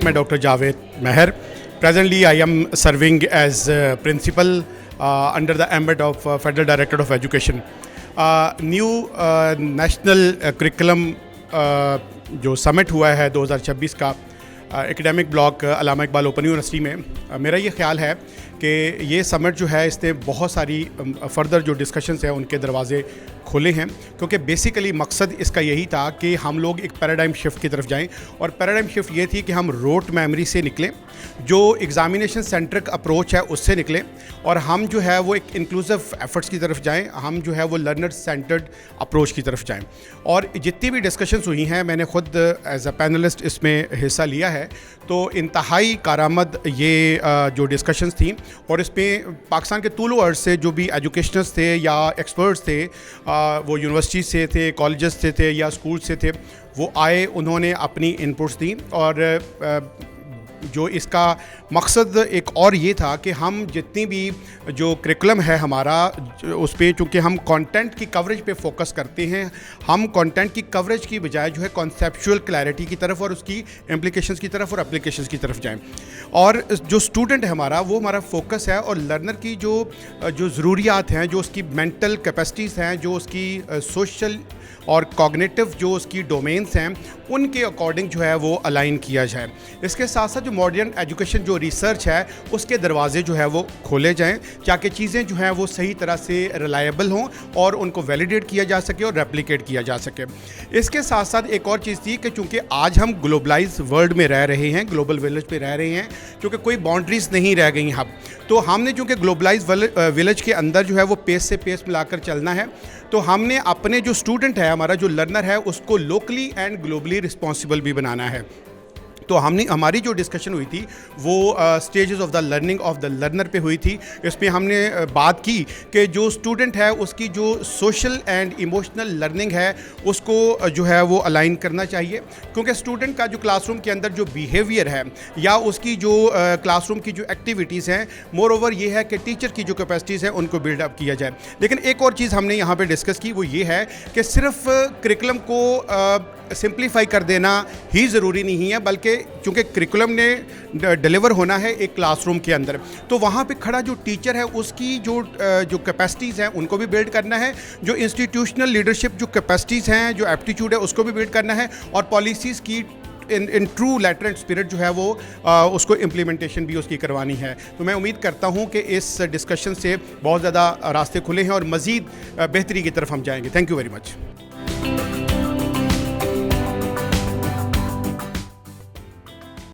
मैं doctor Javed Mehar. Presently, I am serving as principal under the ambit of Federal Directorate of Education. New national curriculum जो summit हुआ है 2026 का academic block अल्लामा Iqbal open university में, मेरा ये ख्याल है कि ये समिट जो है इसने बहुत सारी फर्दर जो डिस्कशंस हैं उनके दरवाज़े खोले हैं, क्योंकि बेसिकली मकसद इसका यही था कि हम लोग एक पैराडाइम शिफ्ट की तरफ जाएं. और पैराडाइम शिफ्ट ये थी कि हम रोट मेमोरी से निकलें, जो एग्ज़ामिनेशन सेंट्रिक अप्रोच है उससे निकलें, और हम जो है वो एक इंक्लूसिव एफर्ट्स की तरफ जाएं, हम जो है वो लर्नर सेंटर्ड अप्रोच की तरफ जाएं. और जितनी भी डिस्कशंस हुई हैं, मैंने ख़ुद एज अ पैनलिस्ट इसमें हिस्सा लिया है, तो इंतहाई कारामद ये जो डिस्कशंस थी, और इसमें पाकिस्तान के तूल अर्ज से जो भी एजुकेशनर्स थे या एक्सपर्ट्स थे, वो यूनिवर्सिटी से थे, कॉलेजेस से थे या स्कूल से थे, वो आए, उन्होंने अपनी इनपुट्स दी. और जो इसका मकसद एक और ये था कि हम जितनी भी जो करिकुलम है हमारा, उस पर चूँकि हम कंटेंट की कवरेज पे फोकस करते हैं, हम कंटेंट की कवरेज की बजाय जो है कॉन्सेप्चुअल क्लैरिटी की तरफ और उसकी इम्प्लीकेशंस की तरफ और एप्लीकेशंस की तरफ जाएं. और जो स्टूडेंट है हमारा, वो हमारा फोकस है, और लर्नर की जो ज़रूरियात हैं, जो उसकी मेंटल कैपेसिटीज़ हैं, जो उसकी सोशल और कॉग्निटिव जो उसकी डोमेन्स हैं, उनके अकॉर्डिंग जो है वो अलाइन किया जाए. इसके साथ साथ जो मॉडर्न एजुकेशन जो रिसर्च है उसके दरवाज़े जो है वो खोले जाएं, ताकि चीज़ें जो हैं वो सही तरह से रिलायबल हों और उनको वैलिडेट किया जा सके और रेप्लिकेट किया जा सके. इसके साथ साथ एक और चीज़ थी कि चूँकि आज हम ग्लोबलाइज वर्ल्ड में रह रहे हैं, ग्लोबल विलेज में रह रहे हैं, क्योंकि कोई बाउंड्रीज़ नहीं रह गई अब, तो हमने चूँकि ग्लोबलाइज विलेज के अंदर जो है वो पेस से पेस मिलाकर चलना है, तो हमने अपने जो स्टूडेंट है, हमारा जो लर्नर है, उसको लोकली एंड ग्लोबली रिस्पॉन्सिबल भी बनाना है. तो हमारी जो डिस्कशन हुई थी वो stages of the learning of the learner पे हुई थी. इसमें हमने बात की कि जो स्टूडेंट है उसकी जो सोशल एंड इमोशनल लर्निंग है उसको जो है वो अलाइन करना चाहिए, क्योंकि स्टूडेंट का जो क्लासरूम के अंदर जो बिहेवियर है या उसकी जो क्लासरूम की जो एक्टिविटीज़ हैं, मोर ओवर ये है कि टीचर की जो कैपेसिटीज़ हैं उनको बिल्डअप किया जाए. लेकिन एक और चीज़ हमने यहाँ पर डिस्कस की, वो ये है कि सिर्फ करिकुलम को सिंप्लीफाई कर देना ही ज़रूरी नहीं है, बल्कि चूँकि करिकुलम ने डिलीवर होना है एक क्लासरूम के अंदर, तो वहाँ पे खड़ा जो टीचर है उसकी जो कैपेसिटीज़ हैं उनको भी बिल्ड करना है, जो इंस्टीट्यूशनल लीडरशिप जो कैपेसिटीज़ हैं, जो एप्टीट्यूड है उसको भी बिल्ड करना है, और पॉलिसीज़ की in true letter and spirit जो है वो उसको इम्प्लीमेंटेशन भी उसकी करवानी है. तो मैं उम्मीद करता हूँ कि इस डिस्कशन से बहुत ज़्यादा रास्ते खुले हैं और मज़ीद बेहतरी की तरफ हम जाएंगे. Thank you very much.